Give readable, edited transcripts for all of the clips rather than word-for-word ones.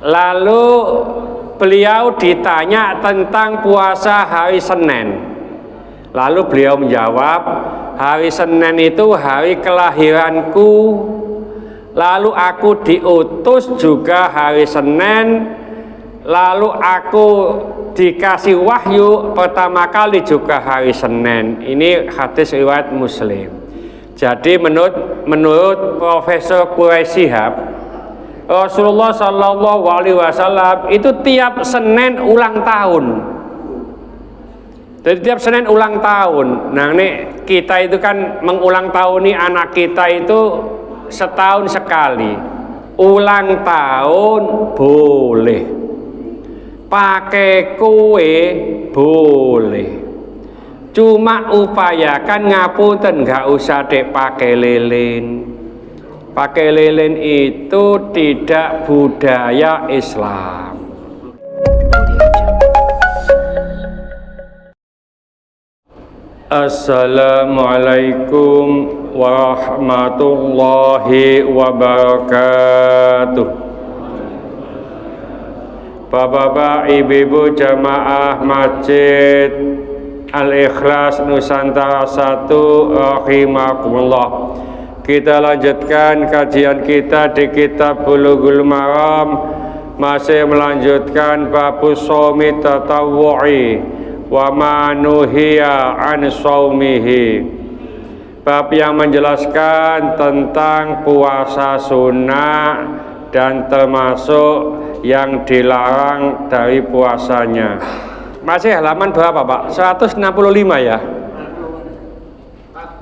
Lalu beliau ditanya tentang puasa hari Senin. Lalu beliau menjawab, hari Senin itu hari kelahiranku. Lalu aku diutus juga hari Senin. Lalu aku dikasih wahyu pertama kali juga hari Senin. Ini hadis riwayat Muslim. Jadi menurut Profesor Quraisy Shihab, Rasulullah Shallallahu Alaihi Wasallam itu tiap Senin ulang tahun. Jadi tiap Senin ulang tahun. Nah ini kita itu kan mengulang tahun nih, anak kita itu setahun sekali. Ulang tahun boleh, pakai kue boleh. Cuma upayakan ngapunten, nggak usah dek pakai lilin. Pakai lilin itu tidak budaya Islam. Assalamualaikum warahmatullahi wabarakatuh. Bapak-bapak, ibu-ibu jamaah Masjid Al-Ikhlas Nusantara 1 rahimakumullah. Kita lanjutkan kajian kita di kitab Bulughul Maram, masih melanjutkan babus shaumi tatawwu'i wa ma nuhiya an shaumihi. Bab yang menjelaskan tentang puasa sunnah dan termasuk yang dilarang dari puasanya. Masih halaman berapa Pak? 165 ya?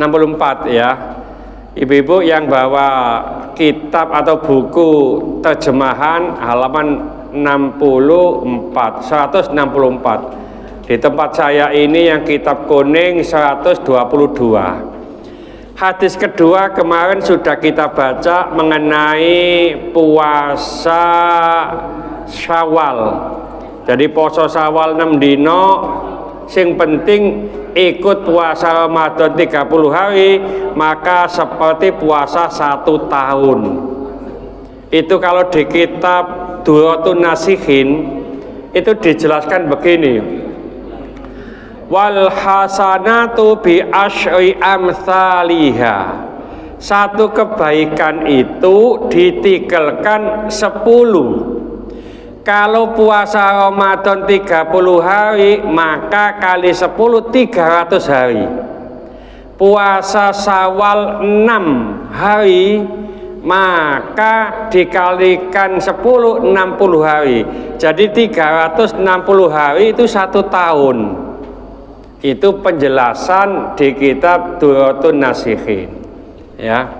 64 ya. Ibu-ibu yang bawa kitab atau buku terjemahan halaman 164. Di tempat saya ini yang kitab kuning 122. Hadis kedua kemarin sudah kita baca mengenai puasa Syawal. Jadi poso Syawal 6 dino, sing penting ikut puasa Ramadan 30 hari, maka seperti puasa 1 tahun. Itu kalau di kitab Duratun Nasihin itu dijelaskan begini. Wal hasanatu bi asyri amsalihha. Satu kebaikan itu ditikelkan 10. Kalau puasa Ramadan 30 hari, maka kali 10 300 hari. Puasa Syawal 6 hari, maka dikalikan 10 60 hari. Jadi 360 hari itu 1 tahun. Itu penjelasan di kitab Duratun Nasihin. Ya.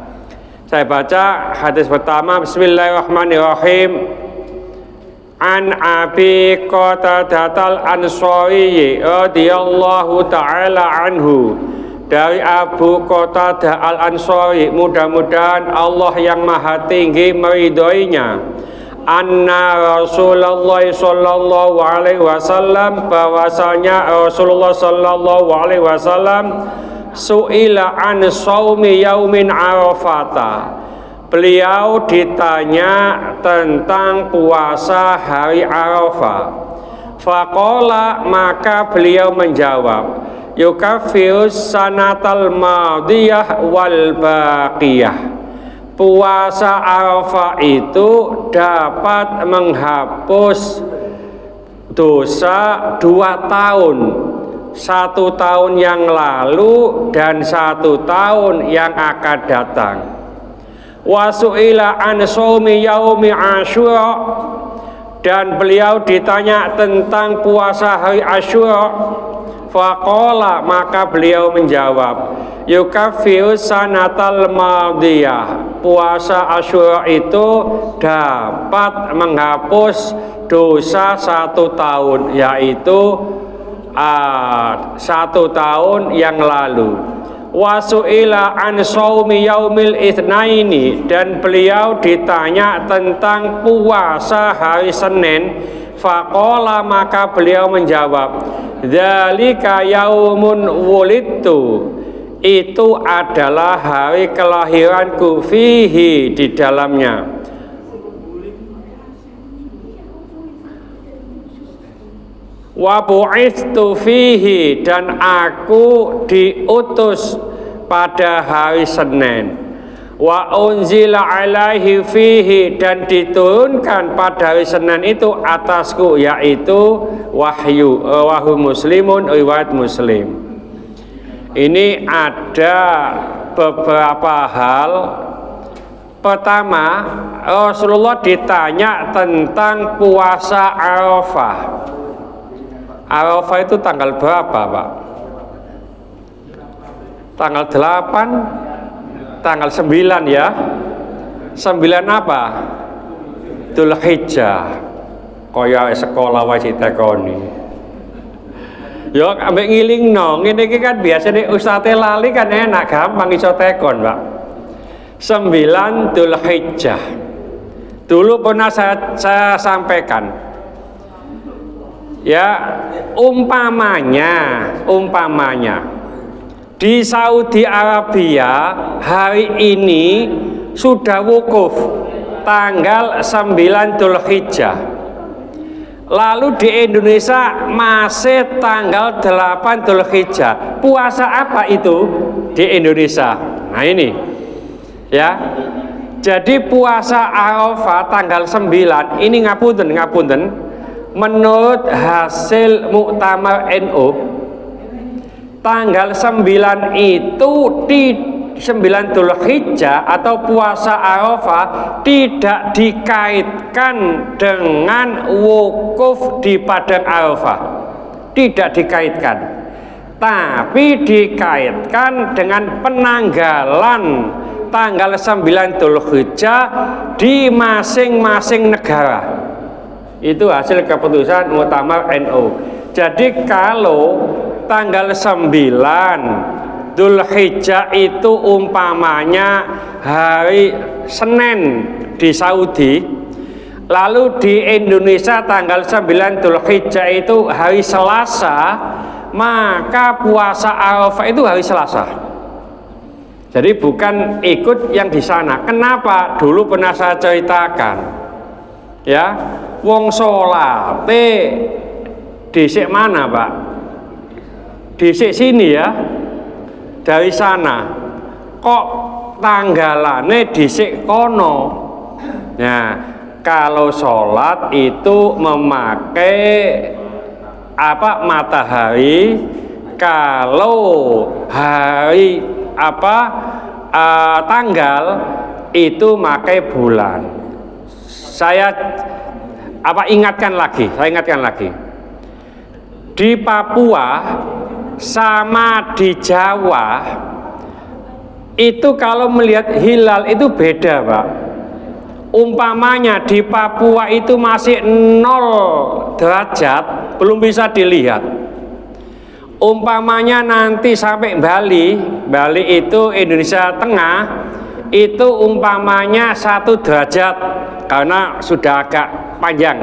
Saya baca hadis pertama, bismillahirrahmanirrahim. An Abi Qatadatal Ansari radhiyallahu taala anhu, dari Abu Qatadah Al Ansari, mudah-mudahan Allah yang maha tinggi meridhoinya, anna Rasulullah sallallahu alaihi wasallam, bahwasanya Rasulullah sallallahu alaihi wasallam su'ila an shaumi yaumin Arafata. Beliau ditanya tentang puasa hari Arafah. Faqala, maka beliau menjawab, yukaffirus sanatal madiyah wal baqiyah. Puasa Arafah itu dapat menghapus dosa 2 tahun. 1 tahun yang lalu dan 1 tahun yang akan datang. Wasu'ila an shaumi yaumi Asyura, dan beliau ditanya tentang puasa hari Asyura. Faqala, maka beliau menjawab, yukaffirus sanatal madiyah. Puasa Asyura itu dapat menghapus dosa 1 tahun, yaitu 1 tahun yang lalu. Wasu'ila an shaumi yaumil itsnaini, dan beliau ditanya tentang puasa hari Senin. Faqala, maka beliau menjawab, dzalika yaumun wulidtu, itu adalah hari kelahiranku, fihi, di dalamnya. wa bu'itsu fihi, dan aku diutus pada hari Senin, wa unzila alaihi fihi, dan diturunkan pada hari Senin itu atasku, yaitu wahyu. Wahyu Muslimun, riwayat Muslim. Ini ada beberapa hal. Pertama, Rasulullah ditanya tentang puasa Arafah. Arafah itu tanggal berapa, Pak? Tanggal 8, tanggal 9 ya. 9 apa? Dzulhijjah. Kaya sekolah wae ditekoni. Yo ambek ngilingno, ngene iki kan biasane ustaze lali kan enak, gampang iso tekon, Pak. 9 Dzulhijjah. Dulu pernah saya sampaikan. Ya, umpamanya di Saudi Arabia hari ini sudah wukuf tanggal 9 Dzulhijjah. Lalu di Indonesia masih tanggal 8 Dzulhijjah. Puasa apa itu di Indonesia? Nah ini ya. Jadi puasa Arafah tanggal 9 ini ngapunten. Menurut hasil Muktamar NU, tanggal 9 itu di 9 Dzulhijjah atau puasa Arafah tidak dikaitkan dengan wukuf di padang Arafah. Tidak dikaitkan. Tapi dikaitkan dengan penanggalan tanggal 9 Dzulhijjah di masing-masing negara. Itu hasil keputusan Muktamar NU. Jadi kalau tanggal 9 Dzulhijjah itu umpamanya hari Senin di Saudi, lalu di Indonesia tanggal 9 Dzulhijjah itu hari Selasa, maka puasa Arafah itu hari Selasa. Jadi bukan ikut yang di sana. Kenapa? Dulu pernah saya ceritakan. Ya, wong salate dhisik mana, Pak? Dhisik sini ya. Dari sana. Kok tanggalane dhisik kono? Nah, kalau sholat itu memakai apa matahari, kalau hari apa tanggal itu makai bulan. Saya ingatkan lagi. Di Papua sama di Jawa itu kalau melihat hilal itu beda, Pak. Umpamanya di Papua itu masih 0 derajat, belum bisa dilihat. Umpamanya nanti sampai Bali itu Indonesia Tengah, itu umpamanya 1 derajat karena sudah agak panjang,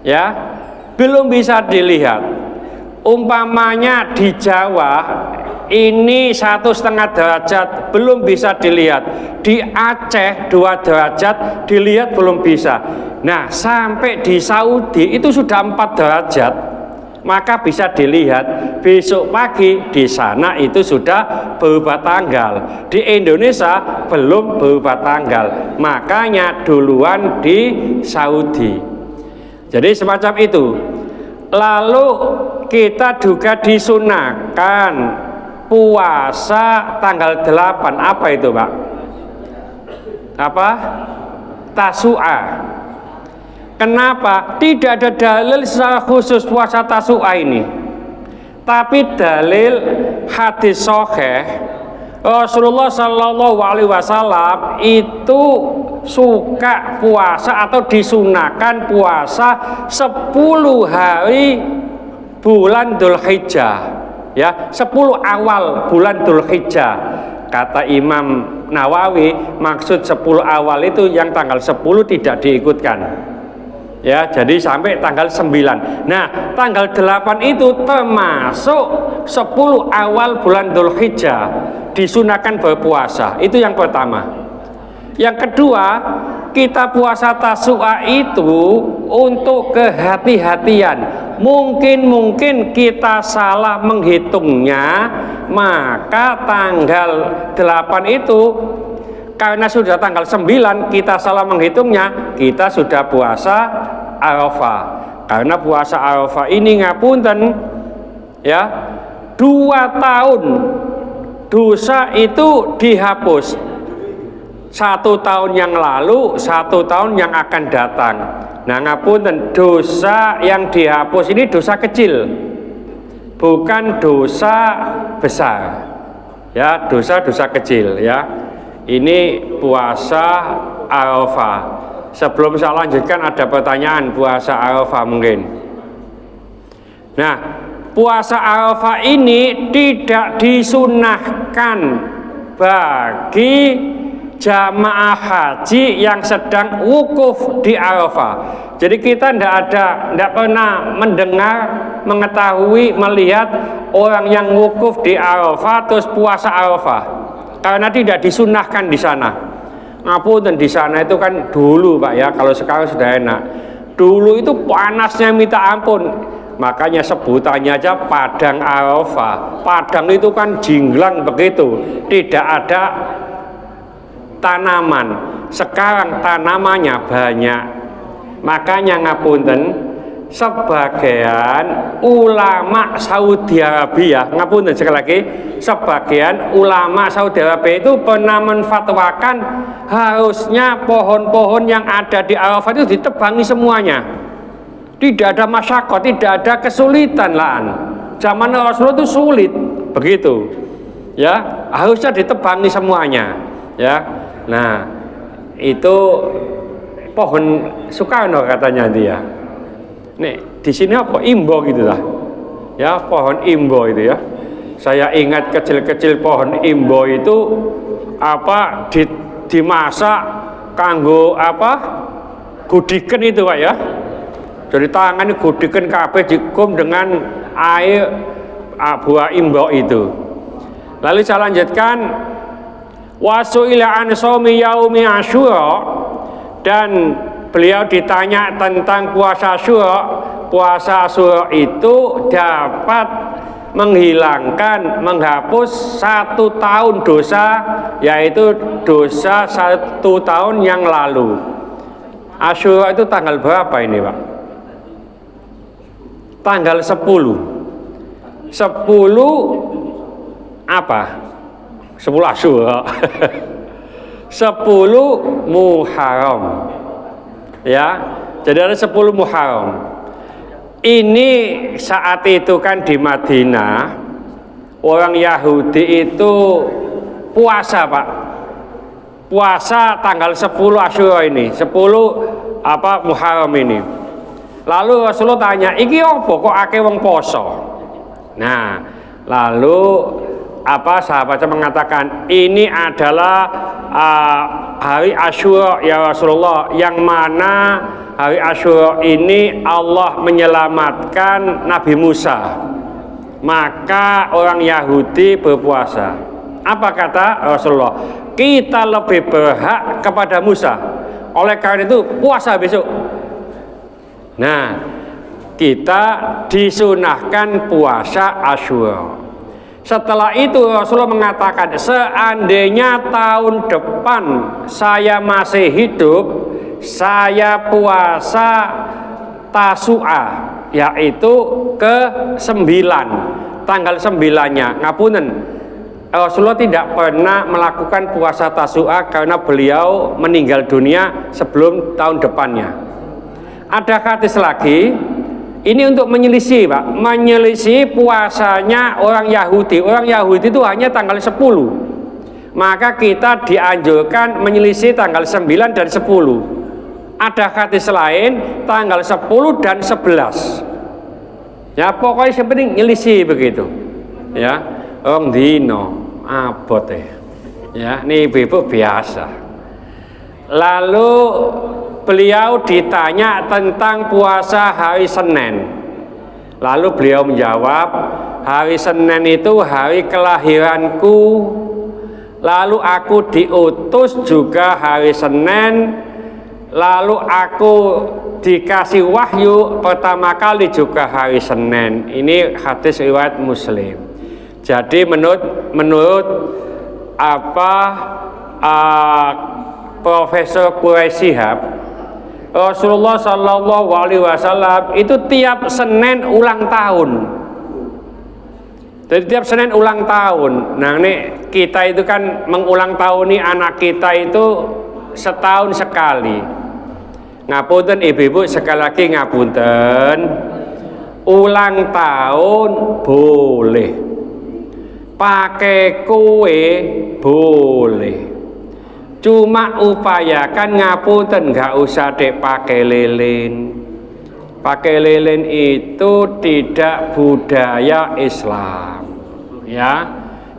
ya, belum bisa dilihat. Umpamanya di Jawa ini 1,5 derajat belum bisa dilihat. Di Aceh 2 derajat dilihat belum bisa. Nah, sampai di Saudi itu sudah 4 derajat, maka bisa dilihat. Besok pagi di sana itu sudah berubah tanggal. Di Indonesia belum berubah tanggal, makanya duluan di Saudi. Jadi semacam itu. Lalu kita juga disunahkan puasa tanggal 8. Apa itu, Pak? Apa? Tasu'a. Kenapa? Tidak ada dalil secara khusus puasa Tasu'a ini. Tapi dalil hadis sahih Rasulullah Shallallahu Alaihi Wasallam itu suka puasa atau disunahkan puasa 10 hari bulan Dzulhijjah, ya, 10 awal bulan Dzulhijjah. Kata Imam Nawawi, maksud 10 awal itu yang tanggal 10 tidak diikutkan, ya, jadi sampai tanggal 9. Nah, tanggal 8 itu termasuk 10 awal bulan Dzulhijjah, disunahkan berpuasa. Itu yang pertama. Yang kedua, kita puasa Tasu'a itu untuk kehati-hatian. Mungkin kita salah menghitungnya, maka tanggal 8 itu karena sudah tanggal 9 kita salah menghitungnya, kita sudah puasa Arafah. Karena puasa Arafah ini ngapunten ya, 2 tahun dosa itu dihapus. 1 tahun yang lalu, 1 tahun yang akan datang. Nah ngapunten, dosa yang dihapus ini dosa kecil, bukan dosa besar. Ya, dosa-dosa kecil ya. Ini puasa Arafah. Sebelum saya lanjutkan ada pertanyaan puasa Arafah mungkin. Nah, puasa Arafah ini tidak disunahkan bagi jamaah haji yang sedang wukuf di Arafah. Jadi kita tidak pernah mendengar, mengetahui, melihat orang yang wukuf di Arafah terus puasa Arafah, karena tidak disunahkan di sana. Ngapunten, di sana itu kan dulu Pak ya, kalau sekarang sudah enak. Dulu itu panasnya minta ampun, makanya sebutannya aja Padang Arafah. Padang itu kan jinglang begitu, tidak ada tanaman. Sekarang tanamannya banyak, makanya ngapunten, sebagian ulama Saudi Arabia, ngapunten sekali lagi, sebagian ulama Saudi Arabia itu pernah menfatwakan harusnya pohon-pohon yang ada di Arafah itu ditebangi semuanya, tidak ada masyarakat, tidak ada kesulitan lah. Zaman Rasulullah itu sulit begitu ya, harusnya ditebangi semuanya ya. Nah itu pohon Soekarno katanya dia. Nih di sini apa imbo gitu lah ya, pohon imbo itu ya. Saya ingat kecil-kecil pohon imbo itu apa dimasak kanggo apa gudiken itu Pak ya. Jadi tangannya gudiken kabeh dikum dengan air buah imbo itu. Lalu saya lanjutkan, wasu'ila an shaumi yaumi Asyura, dan beliau ditanya tentang puasa Asyura. Puasa Asyura itu dapat menghilangkan, menghapus 1 tahun dosa, yaitu dosa 1 tahun yang lalu. Asyura itu tanggal berapa ini Pak? Tanggal 10 apa? 10 Asyura 10 Muharram ya. Jadi ada 10 Muharram. Ini saat itu kan di Madinah orang Yahudi itu puasa Pak, puasa tanggal 10 Asyura ini, 10 apa Muharram ini. Lalu Rasulullah tanya, iki opo kok akeh wong poso? Nah, lalu apa sahabatnya mengatakan, ini adalah hari Asyura ya Rasulullah, yang mana hari Asyura ini Allah menyelamatkan Nabi Musa, maka orang Yahudi berpuasa. Apa kata Rasulullah? Kita lebih berhak kepada Musa, oleh karena itu puasa besok. Nah, kita disunahkan puasa Asyura. Setelah itu Rasulullah mengatakan, seandainya tahun depan saya masih hidup, saya puasa Tasu'a, yaitu ke-9, tanggal 9-nya. Ngapunten, Rasulullah tidak pernah melakukan puasa Tasu'a karena beliau meninggal dunia sebelum tahun depannya. Ada hadis lagi, ini untuk menyelisih Pak, menyelisih puasanya orang Yahudi. Orang Yahudi itu hanya tanggal 10, maka kita dianjurkan menyelisih tanggal 9 dan 10. Ada hadis lain tanggal 10 dan 11. Ya pokoknya yang penting nyelisih begitu. Ya, orang dino abot ya, ini ibu biasa. Lalu beliau ditanya tentang puasa hari Senin. Lalu beliau menjawab, hari Senin itu hari kelahiranku, lalu aku diutus juga hari Senin, lalu aku dikasih wahyu pertama kali juga hari Senin. Ini hadis riwayat Muslim. Jadi menurut Profesor Quraisy Shihab, Rasulullah Shallallahu Alaihi Wasallam itu tiap Senin ulang tahun. Jadi tiap Senin ulang tahun. Nah ini kita itu kan mengulang tahun nih anak kita itu setahun sekali. Ngapunten ibu-ibu, sekali lagi ngapunten. Ulang tahun boleh, pakai kue boleh. Cuma upayakan ngapunten, nggak usah dek pakai lilin. Pakai lilin itu tidak budaya Islam, ya.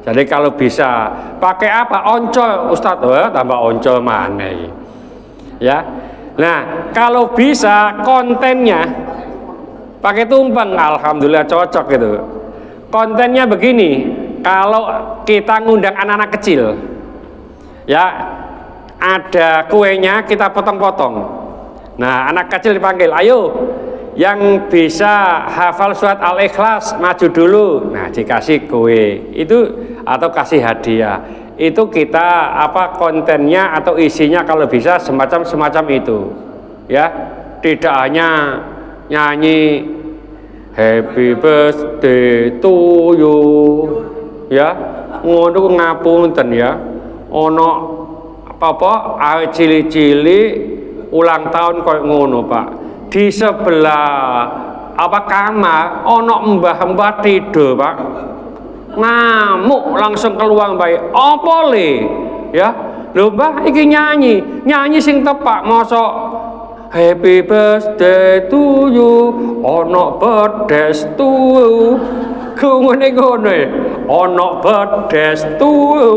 Jadi kalau bisa pakai apa? Oncol, Ustadz, tambah oncol mana? Ya. Nah, kalau bisa kontennya pakai tumpeng, alhamdulillah cocok gitu. Kontennya begini, kalau kita ngundang anak-anak kecil, ya ada kuenya kita potong-potong. Nah, anak kecil dipanggil, ayo. Yang bisa hafal surat Al-Ikhlas maju dulu. Nah, dikasih kue itu atau kasih hadiah. Itu kita kontennya atau isinya kalau bisa semacam itu. Ya, tidak hanya nyanyi happy birthday to you. Ya, ngono ngapunten ya. Ono cili-cili ulang tahun koyo ngono, Pak. Di sebelah kamar ono mbah-mbah tidur, Pak, ngamuk langsung keluar baik apa le ya lho mbah iki nyanyi sing tepak mosok happy birthday to you ono birthday to you ngene ono birthday to you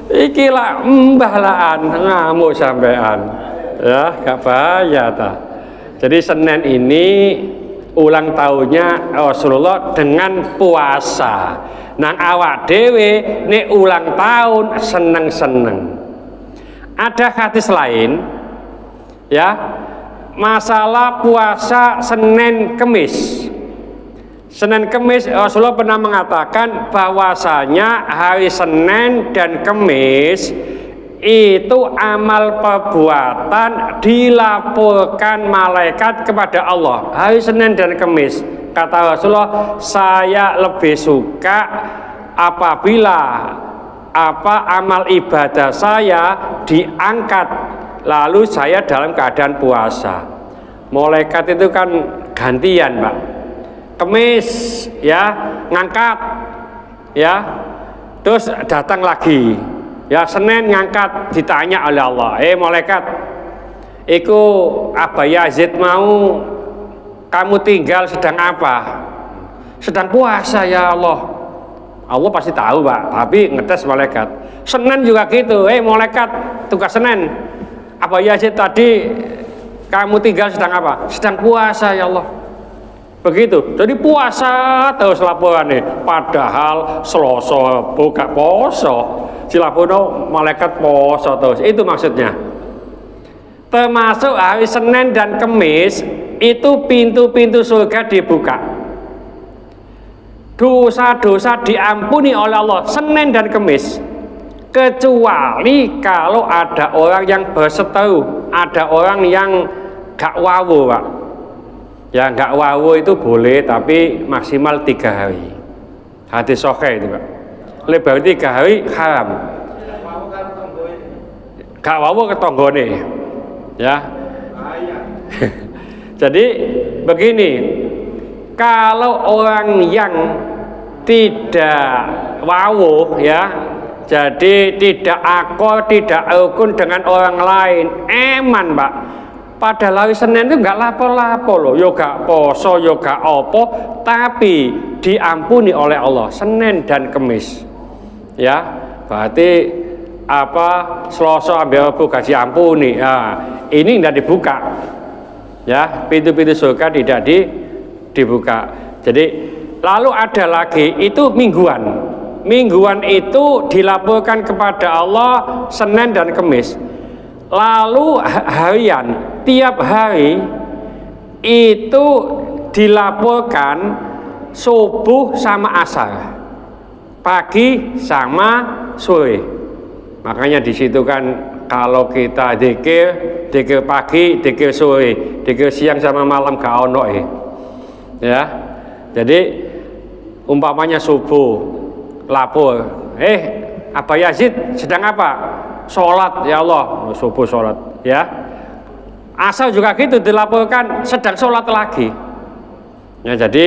iki lah mbah laan ngamuk sampean ya gak bahaya ta. Jadi Senin ini ulang tahunnya Rasulullah dengan puasa. Nang awak dewe nek ulang tahun seneng-seneng. Ada hadis lain ya, masalah puasa Senin Kemis. Senin Kemis Rasulullah pernah mengatakan bahwasanya hari Senin dan Kemis itu amal perbuatan dilaporkan malaikat kepada Allah hari Senin dan Kamis. Kata Rasulullah, saya lebih suka apabila amal ibadah saya diangkat lalu saya dalam keadaan puasa. Malaikat itu kan gantian, Pak. Kamis ya ngangkat ya, terus datang lagi. Ya Senin ngangkat, ditanya oleh Allah, malaikat, iku Abah Yazid mau kamu tinggal sedang apa? Sedang puasa ya Allah. Allah pasti tahu, Pak, tapi ngetes malaikat. Senin juga gitu, malaikat tugas Senin. Abah Yazid tadi kamu tinggal sedang apa? Sedang puasa ya Allah. Begitu, jadi puasa terus laporannya. Padahal Selasa buka poso, silapono malaikat poso terus. Itu maksudnya. Termasuk hari Senin dan Kamis itu pintu-pintu surga dibuka. Dosa-dosa diampuni oleh Allah Senin dan Kamis. Kecuali kalau ada orang yang berseteru, ada orang yang gak wawu, Pak. Ya nggak wawu itu boleh, tapi maksimal 3 hari. Hadis sahih itu, Pak. Lebih dari 3 hari haram. Gak wawu ke tonggone, ya. Jadi begini, kalau orang yang tidak wawu, ya, jadi tidak akor, tidak rukun dengan orang lain, eman, Pak. Pada hari Senin itu nggak lapor-lapor loh, yo gak poso, yo gak opo, tapi diampuni oleh Allah Senin dan Kamis. Ya, berarti Selasa ambil Rabu kasih ampuni. Nah, ini tidak dibuka. Ya, pintu-pintu surga tidak dibuka. Jadi lalu ada lagi itu mingguan. mingguan itu dilaporkan kepada Allah Senin dan Kamis. Lalu harian, tiap hari itu dilaporkan subuh sama asar, pagi sama sore. Makanya di situ kan kalau kita zikir pagi, zikir sore, zikir siang sama malam gak ono ya. Jadi umpamanya subuh lapor, Abah Yazid sedang apa? Sholat, ya Allah, subuh sholat ya. Asal juga gitu dilaporkan sedang sholat lagi ya. Jadi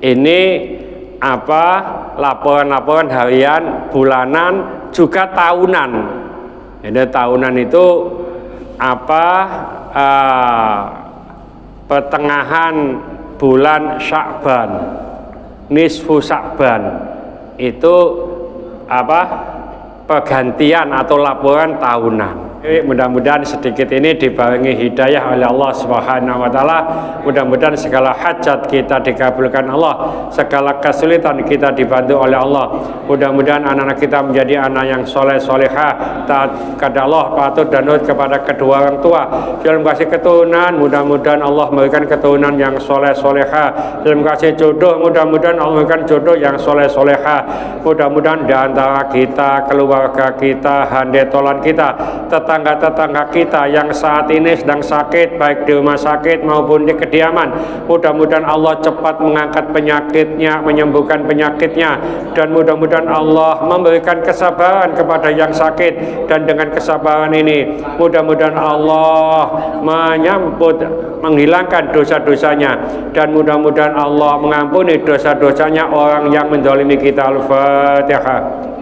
ini apa, laporan-laporan harian, bulanan, juga tahunan. Jadi tahunan itu apa, pertengahan bulan Sya'ban, nisfu Sya'ban itu apa, pergantian atau laporan tahunan. Mudah-mudahan sedikit ini dibarengi hidayah oleh Allah Subhanahu wa taala. Mudah-mudahan segala hajat kita dikabulkan Allah, segala kesulitan kita dibantu oleh Allah. Mudah-mudahan anak-anak kita menjadi anak yang soleh solehah, taat kepada Allah, patuh dan nurut kepada kedua orang tua. Dalam kasih keturunan, mudah-mudahan Allah memberikan keturunan yang soleh solehah. Dalam kasih jodoh, mudah-mudahan Allah memberikan jodoh yang soleh solehah. Mudah-mudahan di antara kita, keluarga kita, handetolan kita, tetangga-tetangga kita yang saat ini sedang sakit, baik di rumah sakit maupun di kediaman, mudah-mudahan Allah cepat mengangkat penyakitnya, menyembuhkan penyakitnya, dan mudah-mudahan Allah memberikan kesabaran kepada yang sakit. Dan dengan kesabaran ini mudah-mudahan Allah menyambut, menghilangkan dosa-dosanya, dan mudah-mudahan Allah mengampuni dosa-dosanya orang yang menzalimi kita. Al-Fatihah.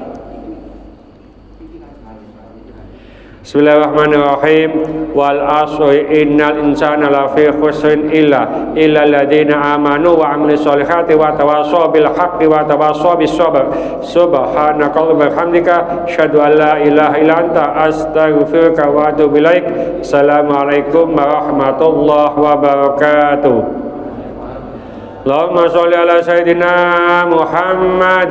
Bismillahirrahmanirrahim. Wal asri innal insana lafi khusrin illa alladziina amanu wa 'amilus solihati wa tawassaw bil haqqi wa tawassaw bis sabr. Subhanaka wa bihamdika asyhadu an la ilaha illa anta astaghfiruka wa atubu ilaik. Assalamualaikum warahmatullahi wabarakatuh. Allahumma sholli ala sayyidina Muhammad